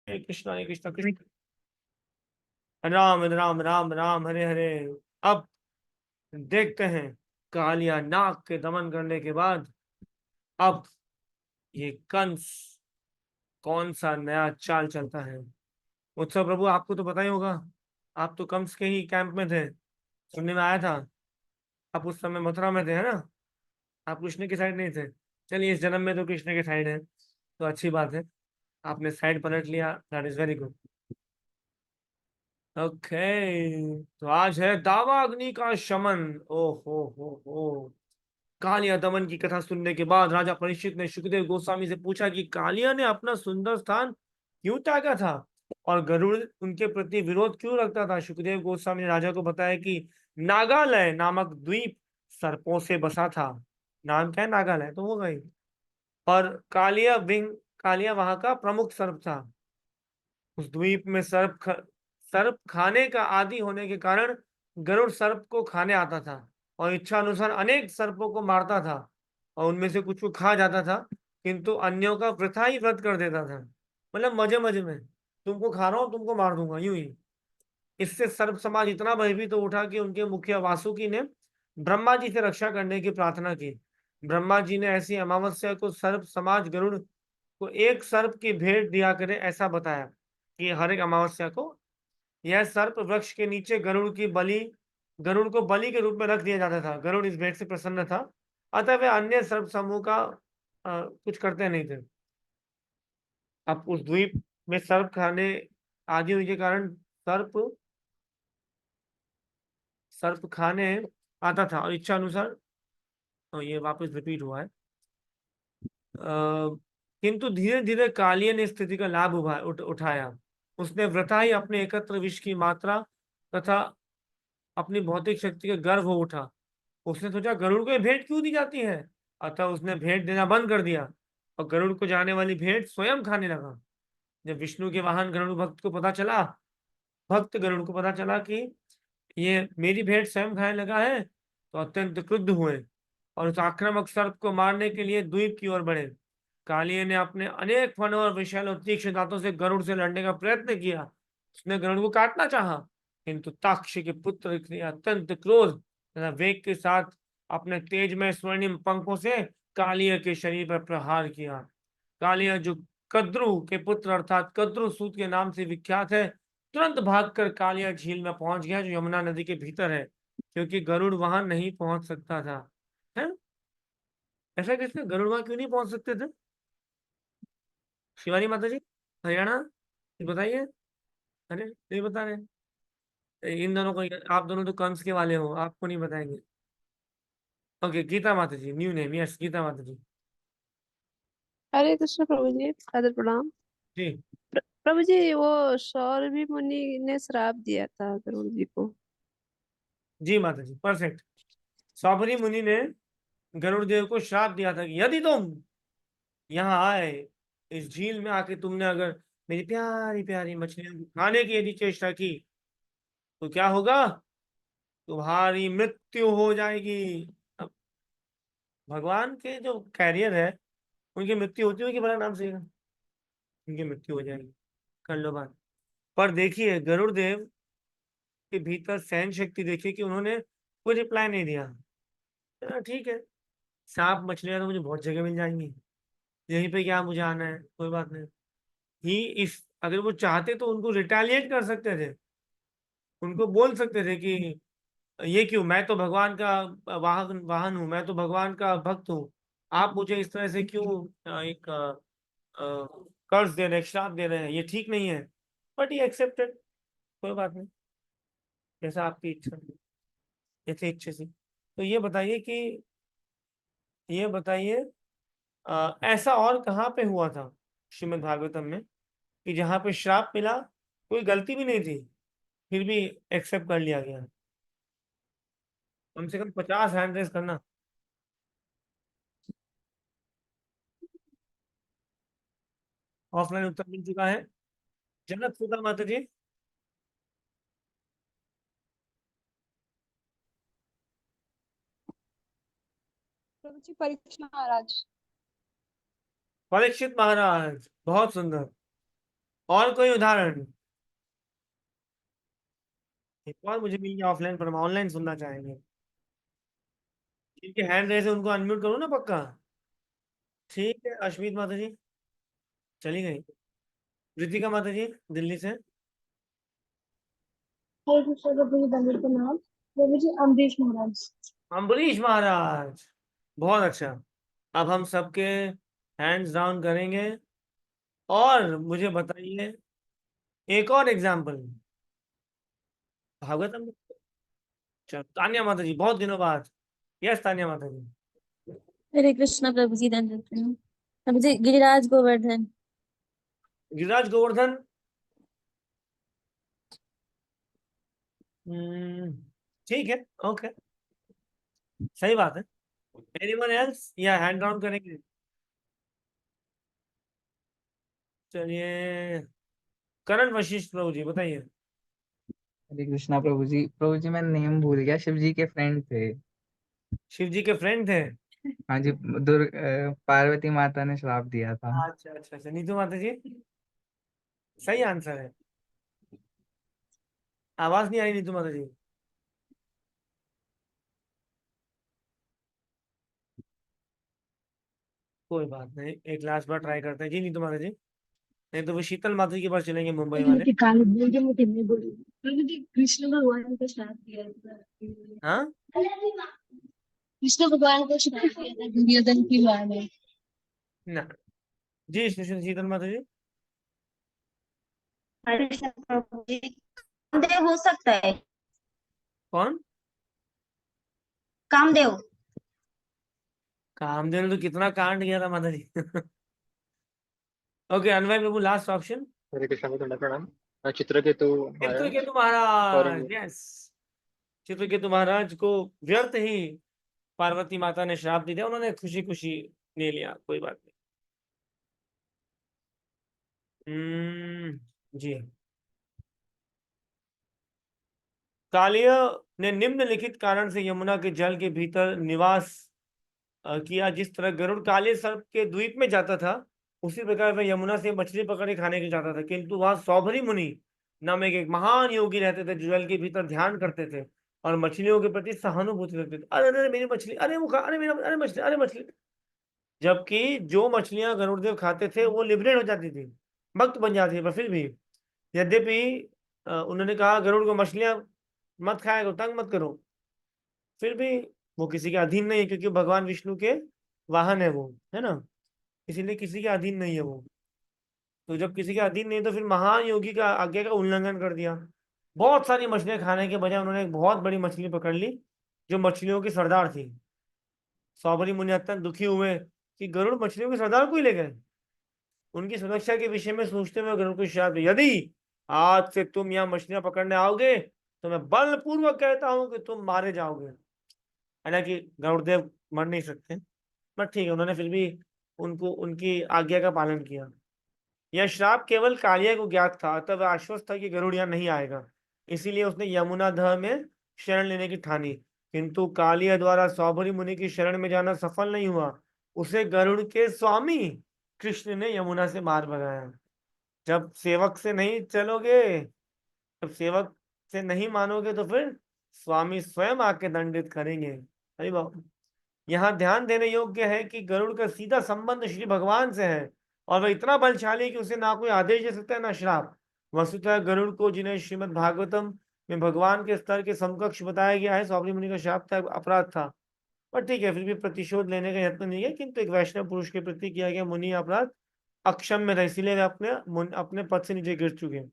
हरे कृष्णा कृष्ण राम राम राम राम हरे हरे। अब देखते हैं, कालिया नाग के दमन करने के बाद अब ये कंस कौन सा नया चाल चलता है। उत्सव प्रभु, आपको तो पता ही होगा, आप तो कंस के ही कैंप में थे, सुनने में आया था। आप उस समय मथुरा में थे, है ना? आप कृष्ण के साइड नहीं थे। चलिए, इस जन्म में तो कृष्ण के साइड है, तो अच्छी बात है। आपने साइड पलट लिया, that is very good. Okay, तो आज है दावाग्नि का शमन। ओ हो। कालिया दमन की कथा सुनने के बाद राजा परीक्षित ने सुखदेव गोस्वामी से पूछा कि कालिया ने अपना सुंदर स्थान क्यों त्यागा था और गरुड़ उनके प्रति विरोध क्यों रखता था। सुखदेव गोस्वामी ने राजा को बताया कि नागालय नामक द्वीप सर्पों से बसा था। नाम क्या है? नागालय तो होगा ही। और कालिया वहां का प्रमुख सर्प था। उस द्वीप में सर्प खाने का आदी होने के कारण गरुड़ सर्प को खाने आता था और इच्छा अनुसार अनेक सर्पों को मारता था और उनमें से कुछ को खा जाता था, किंतु अन्यों का वृथा ही वध कर देता था। मतलब मजे मजे में, तुमको खा रहा हूं, तुमको मार दूंगा, यूं ही। इससे सर्प समाज इतना भयभीत हो उठा कि उनके मुखिया वासुकी ने ब्रह्मा जी से रक्षा करने की प्रार्थना की। ब्रह्मा जी ने ऐसी अमावस्या को सर्प समाज गरुड़ को एक सर्प की भेंट दिया करे ऐसा बताया कि हर एक अमावस्या को यह सर्प वृक्ष के नीचे गरुड़ को बलि के रूप में रख दिया जाता था। गरुड़ इस भेंट से प्रसन्न था, अतः वे अन्य सर्प समूह का कुछ करते नहीं थे। अब उस द्वीप में सर्प खाने आदि होने के कारण सर्प सर्प खाने आता था और इच्छा अनुसार, और ये वापस रिपीट हुआ है। किंतु धीरे धीरे कालिया ने स्थिति का लाभ उठाया। उसने वृथा ही अपने एकत्र विष की मात्रा तथा अपनी भौतिक शक्ति का गर्व हो उठा। उसने सोचा गरुड़ को ये भेंट क्यों दी जाती है, अतः उसने भेंट देना बंद कर दिया और गरुड़ को जाने वाली भेंट स्वयं खाने लगा। जब विष्णु के वाहन भक्त गरुड़ को पता चला कि ये मेरी भेंट स्वयं खाने लगा है, तो अत्यंत क्रुद्ध हुए और उस आक्रामक सर्प को मारने के लिए द्वीप की ओर बढ़े। कालिए ने अपने अनेक फनों और विशाल और तीक्ष्ण दांतों से गरुड़ से लड़ने का प्रयत्न किया। उसने गरुड़ को काटना चाहा, किंतु ताक्षी के पुत्र ने अत्यंत क्रोध तथा वेग के साथ अपने तेजमय स्वर्णिम पंखों से कालिया के शरीर पर प्रहार किया। कालिया, जो कद्रु के पुत्र अर्थात कद्रु सूत के नाम से विख्यात है, तुरंत भागकर कालिया झील में पहुंच गया, जो यमुना नदी के भीतर है, क्योंकि गरुड़ वहां नहीं पहुंच सकता था। है? ऐसा कैसे? गरुड़ वहां क्यों नहीं पहुंच सकते थे? शिवानी माता जी, हरियाणा, बताइए। अरे नहीं बता रहे। इन दोनों को, आप दोनों तो कंस के वाले हो, आपको नहीं बताएंगे। ओके, गीता माता जी, न्यू नेम, यस, गीता माता जी। हरे कृष्ण प्रभु जी, सादर प्रणाम। जी प्रभु जी, वो सौरभी मुनि ने श्राप दिया था गरुड़ जी को। जी माता जी, परफेक्ट। सौबरी मुनि ने गरुड़ देव को श्राप दिया था कि यदि तुम यहाँ आए, इस झील में आके तुमने अगर मेरी प्यारी प्यारी मछलियों को खाने की यदि चेष्टा की, तो क्या होगा? तुम्हारी मृत्यु हो जाएगी। अब भगवान के जो कैरियर है, उनकी मृत्यु होती होगी, भला नाम से? उनकी मृत्यु हो जाएगी, कर लो बात। पर देखिए, गरुड़ देव के भीतर सहन शक्ति देखिए कि उन्होंने कोई रिप्लाई नहीं दिया। ठीक है, सांप मछलियां तो मुझे बहुत जगह मिल जाएंगी, यहीं पे क्या मुझे आना है, कोई बात नहीं। ही इस अगर वो चाहते तो उनको रिटेलिएट कर सकते थे, उनको बोल सकते थे कि ये क्यों, मैं तो भगवान का वाहन वाहन हूँ, मैं तो भगवान का भक्त हूँ, आप मुझे इस तरह से क्यों एक कर्ज दे रहे हैं, श्राप दे रहे हैं, ये ठीक नहीं है। बट ये एक्सेप्टेड, कोई बात नहीं, जैसा आपकी इच्छा, जैसे इच्छा सी। तो ये बताइए, ऐसा और कहाँ पे हुआ था श्रीमद् भागवतम में कि जहाँ पे श्राप मिला, कोई गलती भी नहीं थी, फिर भी एक्सेप्ट कर लिया गया? कम से कम 50 हैंड रेस करना। ऑफलाइन उत्तर मिल चुका है। जनक सुधा माता जी। प्रभु जी, परीक्षा महाराज। परीक्षित महाराज, बहुत सुंदर। और कोई उदाहरण? एक और मुझे मिल गया ऑफलाइन, पर हम ऑनलाइन सुनना चाहेंगे। जिनके हैंड रेस है उनको अनम्यूट करो ना पक्का। ठीक है, अश्मीत माता जी चली गई। ऋतिका माता जी दिल्ली से। हरे कृष्ण प्रभु जी दंडित प्रणाम। प्रभु जी अम्बरीश महाराज। अम्बरीश महाराज, बहुत अच्छा। अब हम सबके हैंड्स डाउन करेंगे और मुझे बताइए एक और एग्जाम्पल। भागवतम। चलो तान्या माता जी, बहुत दिनों बाद। यस तान्या माता जी। हरे कृष्ण प्रभु जी दंडित प्रणाम। प्रभु जी गिरिराज गोवर्धन। गिरिराज गोवर्धन। हम्म, ठीक है, ओके, सही बात है। एनीवन एल्स या हैंड डाउन करेंगे? चलिए, करण वशिष्ठ प्रभु जी बताइए। हरे कृष्णा प्रभु जी मैं नेम भूल गया, शिव जी के फ्रेंड थे। शिव जी के फ्रेंड थे। हाँ जी, पार्वती माता ने श्राप दिया था। अच्छा अच्छा अच्छा, नीतू माता जी सही आंसर है। आवाज नहीं आई नीतू माता जी। कोई बात नहीं, एक लास्ट बार ट्राई करते हैं जी नीतू माता जी। नहीं तो वो शीतल माता जी के पास चलेंगे, मुंबई वाले। मुझे काली बोल के मुझे नहीं बोली। प्रभु जी कृष्ण भगवान को श्राप दिया था। हाँ। कृष्ण भगवान को श्राप दिया था दुर्योधन की माँ ने। ना जी, शीतल माता जी। हरे कृष्ण प्रभु जी, कामदेव हो सकता है। कौन? कामदेव। कामदेव ने तो कितना कांड किया था माता जी। ओके, अनवय प्रभु लास्ट ऑप्शन। हरे कृष्ण को दंड प्रणाम। चित्रकेतु महाराज। चित्रकेतु और महाराज, यस। चित्रकेतु महाराज को व्यर्थ ही पार्वती माता ने श्राप दे दिया, उन्होंने खुशी खुशी ले लिया, कोई बात नहीं। जी। कालिय ने निम्नलिखित कारण से यमुना के जल के भीतर निवास किया। जिस तरह गरुड़ काले सर्प के द्वीप में जाता था, उसी प्रकार वह यमुना से मछली पकड़ के खाने के लिए जाता था। किंतु वहां सौभरी मुनि नामक एक महान योगी रहते थे, जो जल के भीतर ध्यान करते थे और मछलियों के प्रति सहानुभूति रखते थे। अरे अरे मेरी मछली, अरे वो खा, अरे मेरा, अरे मछली, अरे मछली। जबकि जो मछलियां गरुड़देव खाते थे वो लिबरेट हो जाती थी, भक्त बन जाती थी, पर फिर भी यद्यपि उन्होंने कहा गरुड़ को मछलियां मत खाया करो, तंग मत करो, फिर भी वो किसी के अधीन नहीं है, क्योंकि भगवान विष्णु के वाहन है वो, है ना। इसीलिए किसी के अधीन नहीं है वो। तो जब किसी के अधीन नहीं, तो फिर महान योगी का आज्ञा का उल्लंघन कर दिया। बहुत सारी मछलियां खाने के बजाय उन्होंने एक बहुत बड़ी मछली पकड़ ली, जो मछलियों की सरदार थी। सौबरी मुनि अत्यंत दुखी हुए कि गरुड़ मछलियों के सरदार को ही ले गए। उनकी सुरक्षा के विषय में सोचते हुए गरुड़ को श्राप दिया, यदि आज से तुम यहाँ मछलियां पकड़ने आओगे तो मैं बलपूर्वक कहता हूं कि तुम मारे जाओगे। हालांकि गरुड़देव मर नहीं सकते, बट ठीक है, उन्होंने फिर भी उनको उनकी आज्ञा का पालन किया। यह श्राप केवल कालिया को ज्ञात था, अतः वह आश्वस्त था कि गरुड़ यहाँ नहीं आएगा। इसीलिए उसने यमुना दह में शरण लेने की ठानी। किंतु कालिया द्वारा सौभरी मुनि की शरण में जाना सफल नहीं हुआ। उसे गरुड़ के स्वामी कृष्ण ने यमुना से मार भगाया। जब सेवक से नहीं चलोगे, जब सेवक से नहीं मानोगे, तो फिर स्वामी स्वयं आके दंडित करेंगे। अरे बाबू, यहाँ ध्यान देने योग्य है कि गरुड़ का सीधा संबंध श्री भगवान से है, और वह इतना बलशाली है कि उसे ना कोई आदेश दे सकता है ना श्राप। वस्तुतः गरुड़ को, जिन्हें श्रीमद् भागवतम में भगवान के स्तर के समकक्ष बताया गया है, सौबरी मुनि का श्राप था, अपराध था। पर ठीक है, फिर भी प्रतिशोध लेने का यत्न नहीं है, किंतु एक वैष्णव पुरुष के प्रति किया गया मुनि अपराध अक्षम्य था, इसीलिए वे अपने पद से नीचे गिर चुके हैं।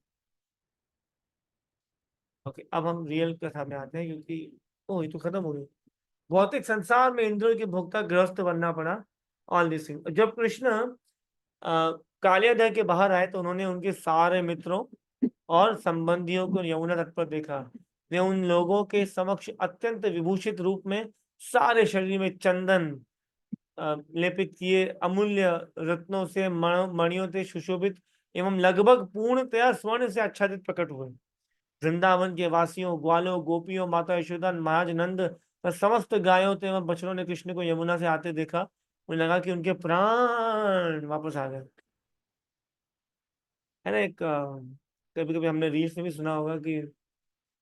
ओके, अब हम रियल कथा में आते हैं, क्योंकि ओ ये तो खत्म हो गई। भौतिक संसार में इंद्रियों के भोक्ता गृहस्थ बनना पड़ा। All this thing. जब कृष्ण कालियादह के बाहर आए, तो उन्होंने उनके सारे मित्रों और संबंधियों को यमुना तट पर देखा। वे उन लोगों के समक्ष अत्यंत विभूषित रूप में, सारे शरीर में चंदन लेपित किए, अमूल्य रत्नों से, मणियों से सुशोभित एवं लगभग पूर्णतया स्वर्ण से आच्छादित प्रकट हुए। वृंदावन के वासियों, ग्वालों, गोपियों, माता यशोदा, महाराज नंद और समस्त गायों एवं बछड़ों ने कृष्ण को यमुना से आते देखा। उन्हें लगा कि उनके प्राण वापस आ गए। है ना, एक कभी कभी हमने रील्स में भी सुना होगा कि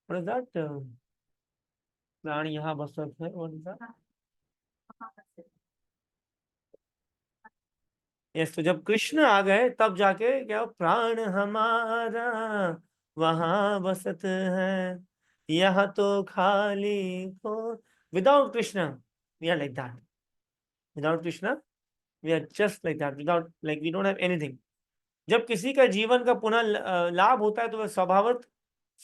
what is that, प्राण यहाँ बसत है, what is that? यस, तो जब कृष्ण आ गए तब जाके क्या प्राण हमारा वहां बसत है, यह तो खाली हो। Without Krishna we are like that, without Krishna we are just like that, without like we don't have anything. जब किसी का जीवन का पुनः लाभ होता है तो वह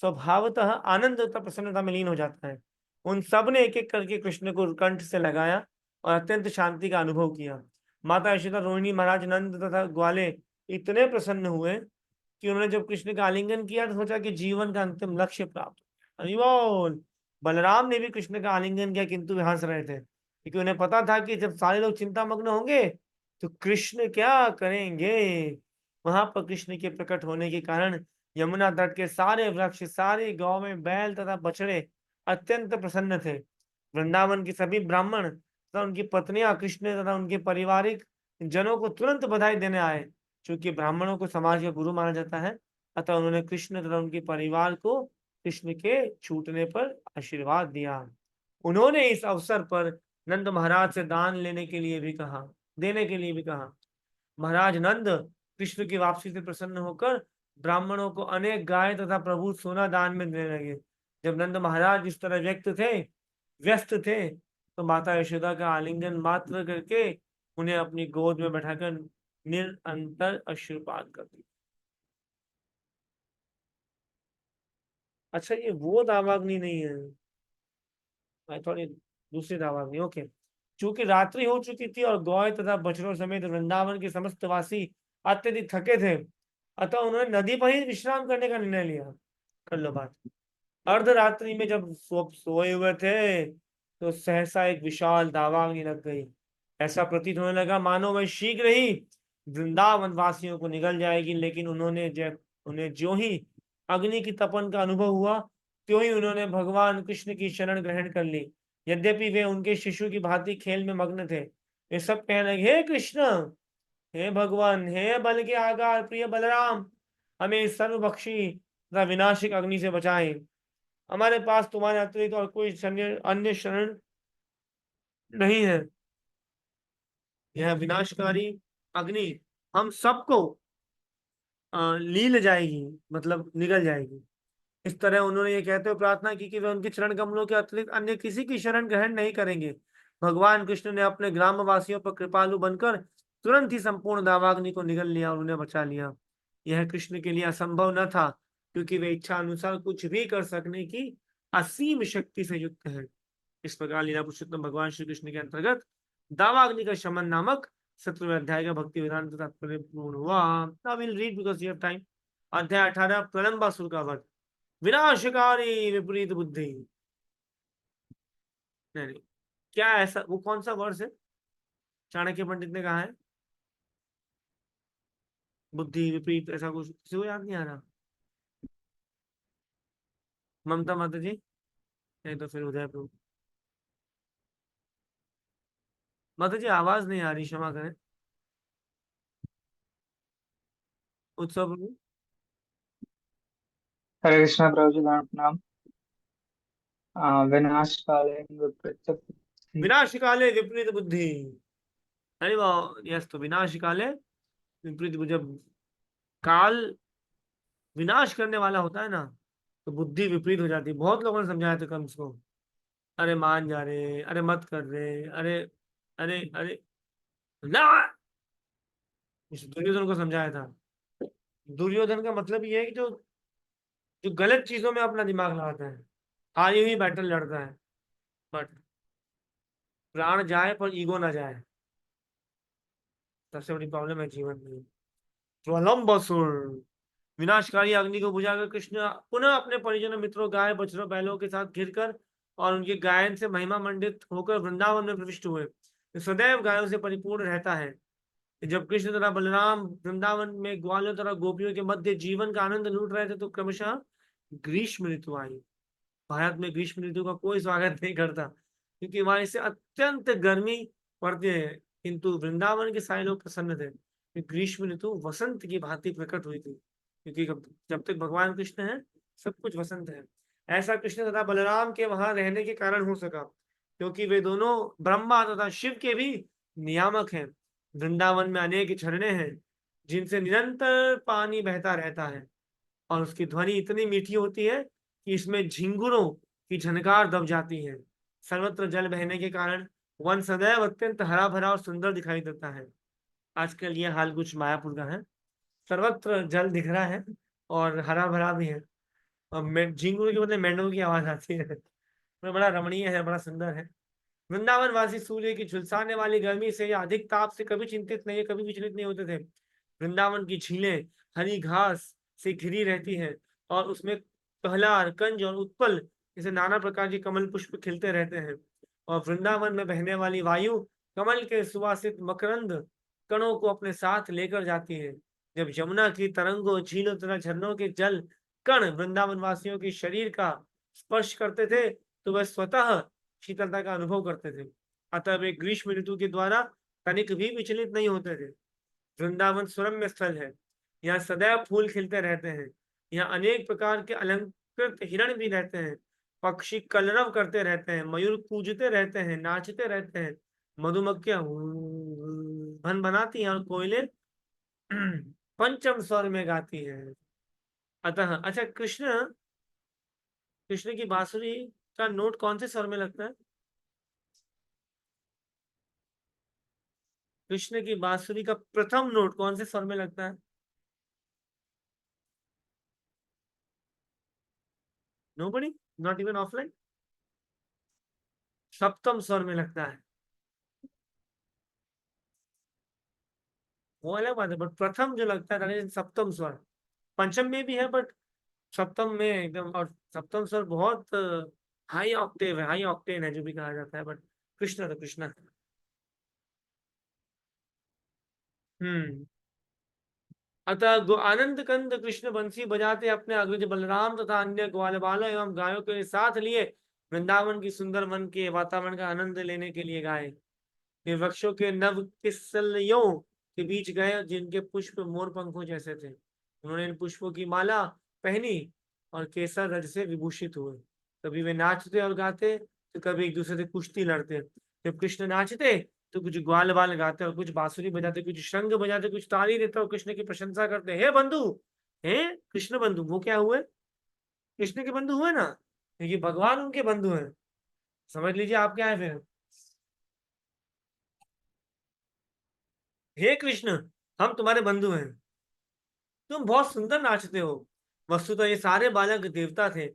स्वभावतः आनंद तथा प्रसन्नता में लीन हो जाता है। उन सब ने एक एक करके कृष्ण को कंठ से लगाया और अत्यंत शांति का अनुभव किया। माता यशोदा, रोहिणी, महाराज नंद तथा ग्वाले इतने प्रसन्न हुए कि उन्होंने जब कृष्ण का आलिंगन किया तो सोचा कि जीवन का अंतिम लक्ष्य प्राप्त। हरि बोल। बलराम ने भी कृष्ण का आलिंगन किया, किंतु वे हंस रहे थे क्योंकि उन्हें पता था कि जब सारे लोग चिंतामग्न होंगे तो कृष्ण क्या करेंगे। वहां पर कृष्ण के प्रकट होने के कारण यमुना तट के सारे वृक्ष, सारी गांव में बैल तथा बछड़े अत्यंत प्रसन्न थे। वृंदावन के सभी ब्राह्मण तथा उनकी पत्नियां कृष्ण तथा उनके पारिवारिक जनों को तुरंत बधाई देने आए। क्योंकि ब्राह्मणों को समाज का गुरु माना जाता है, अतः उन्होंने कृष्ण तथा उनके परिवार को कृष्ण के छूटने पर आशीर्वाद दिया। उन्होंने इस अवसर पर नंद महाराज से दान लेने के लिए भी कहा, देने के लिए भी कहा। महाराज नंद कृष्ण की वापसी से प्रसन्न होकर ब्राह्मणों को अनेक गाय तथा प्रभु सोना दान में देने लगे। जब नंद महाराज इस तरह व्यस्त थे तो माता यशोदा का आलिंगन मात्र करके उन्हें अपनी गोद में बैठाकर निरंतर अश्रुपात कर दी। अच्छा, ये वो दावाग्नि नहीं है, मैं थोड़ी दूसरी दावाग्नि। ओके। चूंकि रात्रि हो चुकी थी और गौए तथा बछड़ों समेत वृंदावन के समस्त वासी अत्यधिक थके थे, अतः उन्होंने नदी पर ही विश्राम करने का निर्णय लिया। कर लो बात। अर्धरात्रि में जब सोए हुए थे तो सहसा एक विशाल दावाग्नि लग गई। ऐसा प्रतीत होने लगा मानो वह शीघ्र ही वृंदावन वासियों को निगल जाएगी, लेकिन उन्हें जो ही अग्नि की तपन का अनुभव हुआ त्यों ही उन्होंने भगवान कृष्ण की शरण ग्रहण कर ली। यद्यपि वे उनके शिशु की भांति खेल में मग्न थे। वे सब कहने लगे, हे कृष्ण, हे भगवान, हे बल के आकार प्रिय बलराम, हमें इस सर्वभक्षी तथा विनाशिक अग्नि से बचाएं। हमारे पास तुम्हारे अतिरिक्त और कोई अन्य शरण नहीं है। यह विनाशकारी अग्नि हम सबको लील जाएगी, मतलब निगल जाएगी। इस तरह उन्होंने ये कहते हुए प्रार्थना की कि वे उनके चरण कमलों के अतिरिक्त अन्य किसी की शरण ग्रहण नहीं करेंगे। भगवान कृष्ण ने अपने ग्रामवासियों पर कृपालु बनकर तुरंत ही संपूर्ण दावाग्नि को निगल लिया और उन्हें बचा लिया। यह कृष्ण के लिए असंभव न था, क्योंकि वे इच्छा अनुसार कुछ भी कर सकने की असीम शक्ति से युक्त है। इस प्रकार लीला पुरुषोत्तम भगवान श्री कृष्ण के अंतर्गत दावाग्नि का शमन नामक 17वें अध्याय का भक्ति वेदांत तात्पर्य पूर्ण हुआ। Now will read because you have time. अध्याय 18 प्रलंबासुर का वध। विनाशकारी विपरीत बुद्धि। नहीं, क्या ऐसा, वो कौन सा वर्ष है चाणक्य पंडित ने कहा है? बुद्धि विपरीत, ऐसा कुछ किसी को याद नहीं आ रहा? ममता माता जी, नहीं तो फिर उदय प्रभु। माता जी आवाज नहीं आ रही, क्षमा करें। उत्सव प्रभु। हरे कृष्णा प्रभु जी, प्रणाम। विनाश काले विपरीत बुद्धि। विनाश काले विपरीत बुद्धि। अरे वाह, यस। तो विनाश काले विपरीत बुद्धि, जब काल विनाश करने वाला होता है ना तो बुद्धि विपरीत हो जाती है। बहुत लोगों ने समझाया था कंस को, अरे मान जा रहे, अरे मत कर रहे, अरे अरे अरे ना। दुर्योधन को समझाया था। दुर्योधन का मतलब ये है कि जो जो गलत चीजों में अपना दिमाग लगाता है, हारी हुई बैटल लड़ता है, बट प्राण जाए पर ईगो ना जाए, सबसे बड़ी प्रॉब्लम है जीवन में। ज्वलंबसुर। विनाशकारी अग्नि को बुझाकर कृष्ण पुनः अपने परिजनों, मित्रों, गाय, बछड़ों, बैलों के साथ घिरकर और उनके गायन से महिमा मंडित होकर वृंदावन में प्रविष्ट हुए। सदैव गायों से परिपूर्ण रहता है। जब कृष्ण तथा बलराम वृंदावन में ग्वालों तथा गोपियों के मध्य जीवन का आनंद लूट रहे थे तो क्रमशः ग्रीष्म ऋतु आई। भारत में ग्रीष्म ऋतु का कोई स्वागत नहीं करता क्योंकि वहां से अत्यंत गर्मी पड़ती है, किंतु वृंदावन के सारे लोग प्रसन्न थे। ग्रीष्म ऋतु वसंत की भांति प्रकट हुई थी। क्योंकि जब तक भगवान कृष्ण है सब कुछ वसंत है। ऐसा कृष्ण तथा बलराम के वहां रहने के कारण हो सका, क्योंकि वे दोनों ब्रह्मा तथा शिव के भी नियामक हैं। वृंदावन में अनेक झरने हैं जिनसे निरंतर पानी बहता रहता है, और उसकी ध्वनि इतनी मीठी होती है कि इसमें झिंगुरों की झनकार दब जाती है। सर्वत्र जल बहने के कारण वन सदैव अत्यंत हरा भरा और सुंदर दिखाई देता है। आजकल ये हाल कुछ मायापुर का है, सर्वत्र जल दिख रहा है और हरा भरा भी है, और झिंगुर के बदले मेंढकों की आवाज आती है। तो बड़ा रमणीय है, बड़ा सुंदर है। वृंदावन वासी सूर्य की झुलसाने वाली गर्मी से या अधिक ताप से कभी चिंतित नहीं, कभी विचलित नहीं होते थे। वृंदावन की झीलें हरी घास से घिरी रहती हैं, और उसमें पहलार, कंज और उत्पल जैसे नाना प्रकार के कमल पुष्प खिलते रहते हैं। और वृंदावन में बहने वाली वायु कमल के सुवासित मकरंद कणों को अपने साथ लेकर जाती है। जब यमुना की तरंगों, झीलों तथा झरनों के जल कण वृंदावन वासियों के शरीर का स्पर्श करते थे तो वह स्वतः शीतलता का अनुभव करते थे। अतः वे ग्रीष्म ऋतु के द्वारा तनिक भी विचलित नहीं होते थे। वृंदावन सुरम्य स्थल है, यहाँ सदैव फूल खिलते रहते हैं। यहाँ अनेक प्रकार के अलंकृत हिरण भी रहते हैं, पक्षी कलरव करते रहते हैं, मयूर कूजते रहते हैं, नाचते रहते हैं, मधुमक्खियां भन बनाती हैं, और कोयले पंचम स्वर में गाती हैं। अतः अच्छा, कृष्ण कृष्ण की बांसुरी का नोट कौन से स्वर में लगता है? कृष्ण की बांसुरी का प्रथम नोट कौन से स्वर में लगता है? Nobody, not even offline. सप्तम स्वर में लगता है, वो अलग बात है, बट प्रथम जो लगता है सप्तम स्वर। पंचम में भी है बट सप्तम में एकदम, और सप्तम स्वर बहुत हाई ऑक्टेव है, हाई ऑक्टेन है जो भी कहा जाता है, बट कृष्ण तो कृष्ण है। अतः आनंद कंद कृष्ण बंसी बजाते अपने अग्रज बलराम तथा अन्य ग्वाल बालों एवं गायों के साथ लिए वृंदावन की सुंदर वन के वातावरण का आनंद लेने के लिए गए। वे वृक्षों के नव किस्सलियों के बीच गए जिनके पुष्प मोर पंखों जैसे थे। उन्होंने इन पुष्पों की माला पहनी और केसर रज से विभूषित हुए। कभी वे नाचते और गाते तो कभी एक दूसरे से कुश्ती लड़ते। जब कृष्ण नाचते तो कुछ ग्वाल बाल गाते और कुछ बांसुरी बजाते, कुछ शंख बजाते, कुछ ताली देते और कृष्ण की प्रशंसा करते। हे बंधु, हे कृष्ण बंधु। वो क्या हुए? कृष्ण के बंधु हुए ना, क्योंकि भगवान उनके बंधु हैं। समझ लीजिए आप क्या है फिर। हे कृष्ण, हम तुम्हारे बंधु हैं, तुम बहुत सुंदर नाचते हो। वस्तुतः ये सारे बालक देवता थे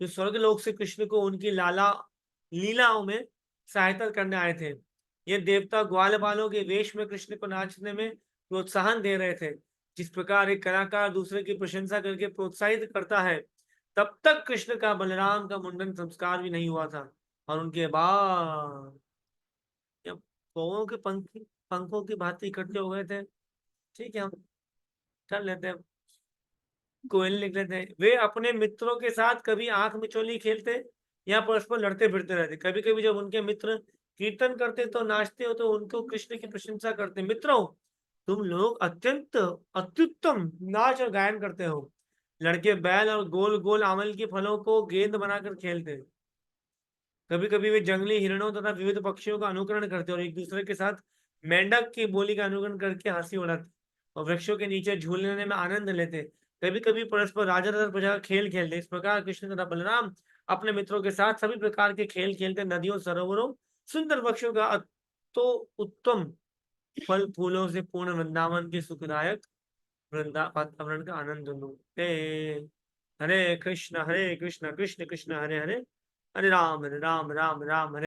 जो स्वर्ग लोक से कृष्ण को उनकी लीलाओं में सहायता करने आए थे। ये देवता ग्वाल बालों के वेश में कृष्ण को नाचने में प्रोत्साहन दे रहे थे। जिस प्रकार एक कलाकार दूसरे की प्रशंसा करके प्रोत्साहित करता है, तब तक कृष्ण का बलराम का मुंडन संस्कार भी नहीं हुआ था। और उनके बाद जब कौओं के पंखों की भांति इकट्ठे हो गए थे, ठीक है हम कर लेते हैं, कोयल निकले थे, वे अपने मित्रों के साथ कभी आंख मिचौली खेलते या परस्पर लड़ते फिरते रहते। कभी कभी जब उनके मित्र कीर्तन करते तो नाचते हो तो उनको कृष्ण की प्रशंसा करते। मित्रों, तुम लोग अत्यंत अत्युत्तम नाच और गायन करते हो। लड़के बैल और गोल गोल आमल के फलों को गेंद बनाकर खेलते। कभी कभी वे जंगली हिरणों तथा विविध पक्षियों का अनुकरण करते और एक दूसरे के साथ मेंढक की बोली का अनुकरण करके हंसी उड़ाते और वृक्षों के नीचे झूलने में आनंद लेते। कभी कभी परस्पर राजा तथा प्रजा का खेल खेलते। इस प्रकार कृष्ण तथा बलराम अपने मित्रों के साथ सभी प्रकार के खेल खेलते। नदियों, सरोवरों, सुंदर वृक्षों का तो उत्तम फल फूलों से पूर्ण वृंदावन के सुखदायक वातावरण का आनंद लूटे। हरे कृष्ण कृष्ण कृष्ण हरे हरे, हरे राम राम राम हरे